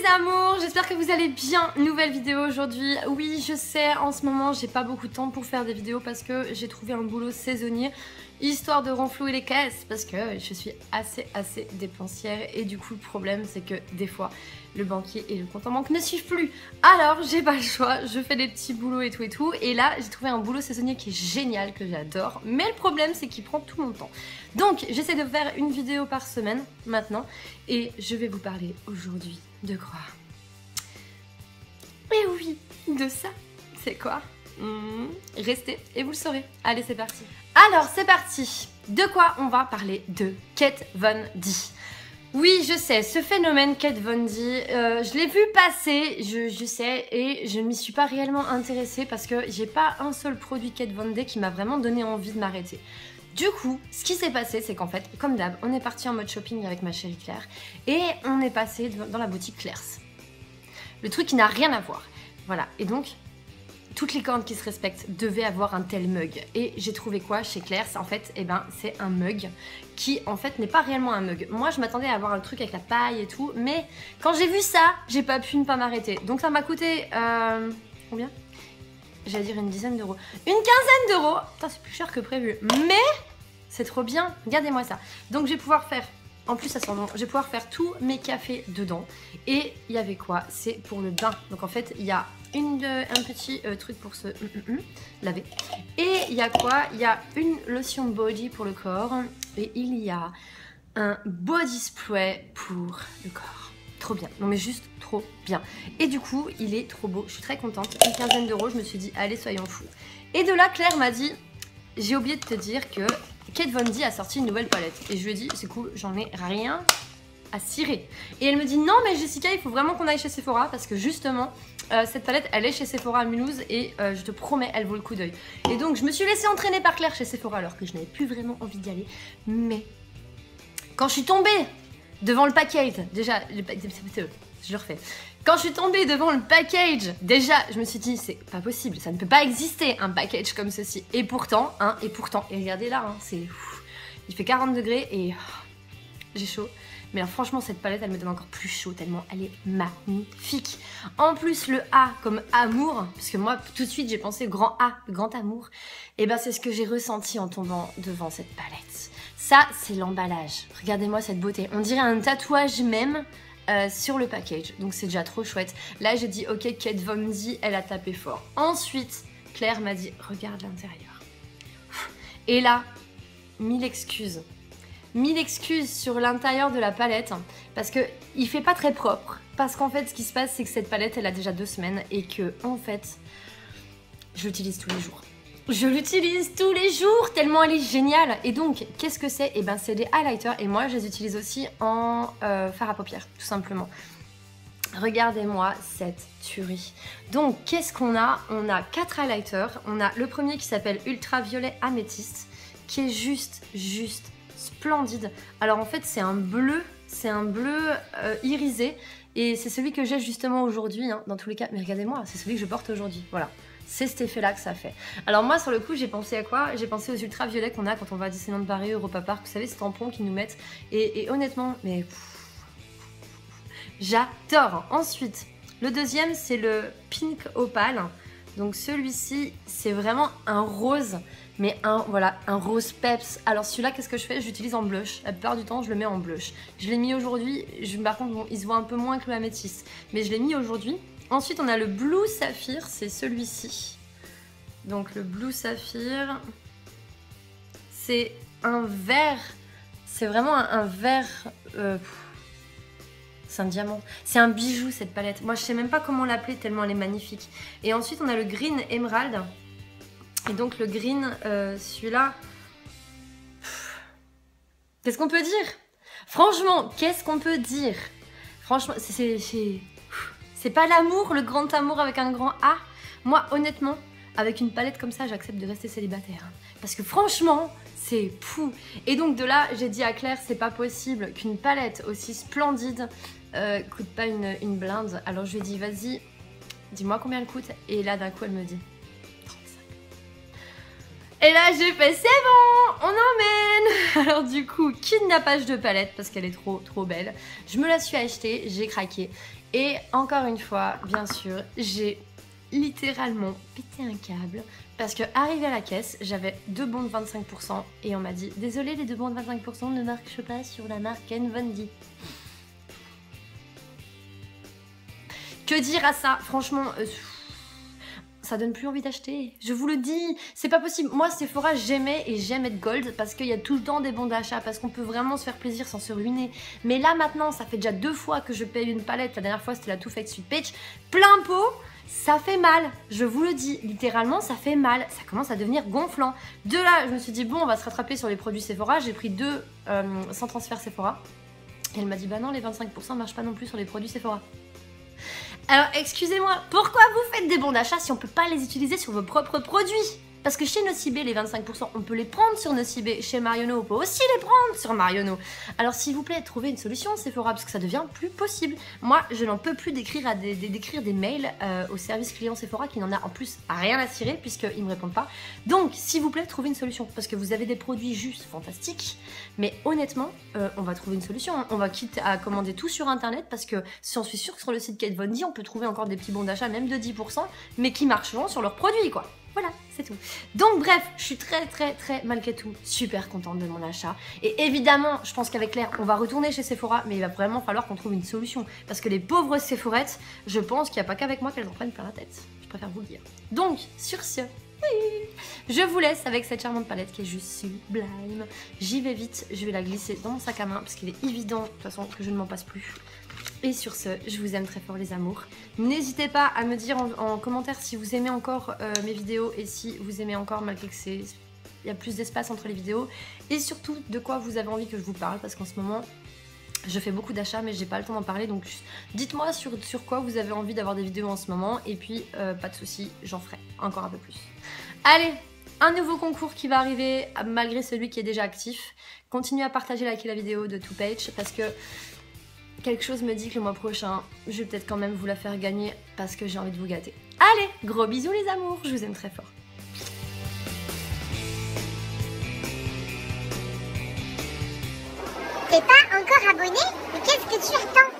les amours, j'espère que vous allez bien. Nouvelle vidéo aujourd'hui. Oui, je sais, en ce moment j'ai pas beaucoup de temps pour faire des vidéos parce que j'ai trouvé un boulot saisonnier, histoire de renflouer les caisses, parce que je suis assez dépensière et du coup le problème c'est que des fois le banquier et le compte en banque ne suivent plus. Alors j'ai pas le choix, je fais des petits boulots et tout et là j'ai trouvé un boulot saisonnier qui est génial, que j'adore, mais le problème c'est qu'il prend tout mon temps. Donc j'essaie de faire une vidéo par semaine maintenant et je vais vous parler aujourd'hui de quoi? Mais oui, de ça. C'est quoi? Restez et vous le saurez. Allez, c'est parti. Alors, c'est parti. De quoi on va parler? De Kat Von D. Oui, je sais, ce phénomène Kat Von D, je l'ai vu passer, je sais, et je ne m'y suis pas réellement intéressée parce que j'ai pas un seul produit Kat Von D qui m'a vraiment donné envie de m'arrêter. Du coup, ce qui s'est passé, c'est qu'en fait, comme d'hab, on est parti en mode shopping avec ma chérie Claire et on est passé dans la boutique Claire's. Le truc qui n'a rien à voir. Voilà, et donc, toutes les cornes qui se respectent devaient avoir un tel mug. Et j'ai trouvé quoi chez Claire's? En fait, eh ben, c'est un mug qui, en fait, n'est pas réellement un mug. Moi, je m'attendais à avoir le truc avec la paille et tout, mais quand j'ai vu ça, j'ai pas pu ne pas m'arrêter. Donc ça m'a coûté... combien? J'allais dire une dizaine d'euros. Une quinzaine d'euros. Putain, c'est plus cher que prévu. Mais c'est trop bien. Regardez-moi ça. Donc, je vais pouvoir faire... En plus, ça sent bon. Je vais pouvoir faire tous mes cafés dedans. Et il y avait quoi? C'est pour le bain. Donc, en fait, il y a un petit truc pour se laver. Et il y a quoi? Il y a une lotion body pour le corps. Et il y a un body spray pour le corps. Trop bien. Non mais juste trop bien. Et du coup, il est trop beau. Je suis très contente. Une quinzaine d'euros, je me suis dit, allez, soyons fous. Et de là, Claire m'a dit, j'ai oublié de te dire que Kat Von D a sorti une nouvelle palette. Et je lui ai dit, c'est cool, j'en ai rien à cirer. Et elle me dit, non mais Jessica, il faut vraiment qu'on aille chez Sephora parce que justement, cette palette, elle est chez Sephora à Mulhouse et je te promets, elle vaut le coup d'œil. Et donc, je me suis laissée entraîner par Claire chez Sephora alors que je n'avais plus vraiment envie d'y aller. Mais quand je suis tombée devant le package, déjà, je le refais. Quand je suis tombée devant le package, déjà, je me suis dit, c'est pas possible, ça ne peut pas exister un package comme ceci. Et pourtant, et regardez là, hein, c'est, il fait 40 degrés et j'ai chaud. Mais alors, franchement, cette palette, elle me donne encore plus chaud tellement elle est magnifique. En plus, le A comme amour, parce que moi, tout de suite, j'ai pensé grand A, le grand amour. Et ben, c'est ce que j'ai ressenti en tombant devant cette palette. Ça, c'est l'emballage. Regardez-moi cette beauté. On dirait un tatouage même sur le package. Donc, c'est déjà trop chouette. Là, j'ai dit, ok, Kat Von D, elle a tapé fort. Ensuite, Claire m'a dit, regarde l'intérieur. Et là, mille excuses. Mille excuses sur l'intérieur de la palette parce que il fait pas très propre. Parce qu'en fait, ce qui se passe, c'est que cette palette, elle a déjà 2 semaines et que, en fait, je l'utilise tous les jours. Je l'utilise tous les jours tellement elle est géniale. Et donc, qu'est-ce que c'est? Eh ben, c'est des highlighters et moi, je les utilise aussi en fard à paupières, tout simplement. Regardez-moi cette tuerie. Donc, qu'est-ce qu'on a? On a 4 highlighters. On a le premier qui s'appelle Ultraviolet Améthyste, qui est juste splendide. Alors en fait c'est un bleu irisé et c'est celui que j'ai justement aujourd'hui hein, dans tous les cas, mais regardez-moi, c'est celui que je porte aujourd'hui, voilà. C'est cet effet là que ça fait. Alors moi sur le coup j'ai pensé à quoi? J'ai pensé aux ultraviolets qu'on a quand on va à Disneyland Paris, Europa Park, vous savez ces tampons qu'ils nous mettent et honnêtement, mais j'adore. Ensuite, le deuxième c'est le Pink Opal. Donc celui-ci, c'est vraiment un rose, mais voilà, un rose peps. Alors celui-là, qu'est-ce que je fais? J'utilise en blush. La plupart du temps, je le mets en blush. Je l'ai mis aujourd'hui, par contre, bon, il se voit un peu moins que le améthyste, mais je l'ai mis aujourd'hui. Ensuite, on a le Blue Saphir, c'est celui-ci. Donc le Blue Saphir, c'est un vert, c'est vraiment un vert... c'est un diamant. C'est un bijou cette palette. Moi je sais même pas comment l'appeler tellement elle est magnifique. Et ensuite on a le Green Emerald. Et donc le green, celui-là... Qu'est-ce qu'on peut dire? Franchement, qu'est-ce qu'on peut dire? Franchement, c'est pas l'amour, le grand amour avec un grand A. Moi honnêtement, avec une palette comme ça, j'accepte de rester célibataire. Parce que franchement... c'est fou. Et donc de là, j'ai dit à Claire, c'est pas possible qu'une palette aussi splendide coûte pas une blinde. Alors je lui ai dit, vas-y, dis-moi combien elle coûte. Et là, d'un coup, elle me dit 35. Et là, j'ai fait, c'est bon, on emmène. Alors du coup, kidnappage de palette, parce qu'elle est trop belle. Je me la suis achetée, j'ai craqué. Et encore une fois, bien sûr, j'ai littéralement pété un câble parce que arrivé à la caisse, j'avais 2 bons de 25% et on m'a dit désolé, les 2 bons de 25% ne marchent pas sur la marque Ken Von D. Que dire à ça? Franchement, ça donne plus envie d'acheter. Je vous le dis, c'est pas possible. Moi, Sephora, j'aimais et j'aime être gold parce qu'il y a tout le temps des bons d'achat, parce qu'on peut vraiment se faire plaisir sans se ruiner. Mais là, maintenant, ça fait déjà 2 fois que je paye une palette. La dernière fois, c'était la Too Faced Sweet Peach. Plein pot, ça fait mal. Je vous le dis, littéralement, ça fait mal. Ça commence à devenir gonflant. De là, je me suis dit, bon, on va se rattraper sur les produits Sephora. J'ai pris 2 sans transfert Sephora. Et elle m'a dit, bah non, les 25% marchent pas non plus sur les produits Sephora. Alors excusez-moi, pourquoi vous faites des bons d'achat si on peut pas les utiliser sur vos propres produits? Parce que chez Nocibé, les 25%, on peut les prendre sur Nocibé. Chez Marionneau, on peut aussi les prendre sur Marionneau. Alors s'il vous plaît, trouvez une solution Sephora, parce que ça devient plus possible. Moi, je n'en peux plus d'écrire des mails au service client Sephora qui n'en a en plus rien à cirer, puisqu'ils ne me répondent pas. Donc, s'il vous plaît, trouvez une solution, parce que vous avez des produits juste fantastiques. Mais honnêtement, on va trouver une solution. On va quitter à commander tout sur Internet, parce que j'en suis sûre que sur le site Kat Von D, on peut trouver encore des petits bons d'achat, même de 10%, mais qui marcheront sur leurs produits, quoi. Voilà, c'est tout. Donc bref, je suis très malgré tout super contente de mon achat. Et évidemment, je pense qu'avec Claire, on va retourner chez Sephora, mais il va vraiment falloir qu'on trouve une solution. Parce que les pauvres Sephorettes, je pense qu'il n'y a pas qu'avec moi qu'elles en prennent plein la tête. Je préfère vous le dire. Donc, sur ce, oui, je vous laisse avec cette charmante palette qui est juste sublime. J'y vais vite, je vais la glisser dans mon sac à main parce qu'il est évident, de toute façon, que je ne m'en passe plus. Et sur ce, je vous aime très fort les amours. N'hésitez pas à me dire en commentaire si vous aimez encore mes vidéos et si vous aimez encore malgré que il y a plus d'espace entre les vidéos. Et surtout de quoi vous avez envie que je vous parle parce qu'en ce moment, je fais beaucoup d'achats mais j'ai pas le temps d'en parler. Donc dites-moi sur quoi vous avez envie d'avoir des vidéos en ce moment. Et puis pas de soucis, j'en ferai encore un peu plus. Allez, un nouveau concours qui va arriver malgré celui qui est déjà actif. Continuez à partager, liker la vidéo de Too Faced parce que quelque chose me dit que le mois prochain, je vais peut-être quand même vous la faire gagner parce que j'ai envie de vous gâter. Allez, gros bisous les amours, je vous aime très fort. T'es pas encore abonné? Mais qu'est-ce que tu attends?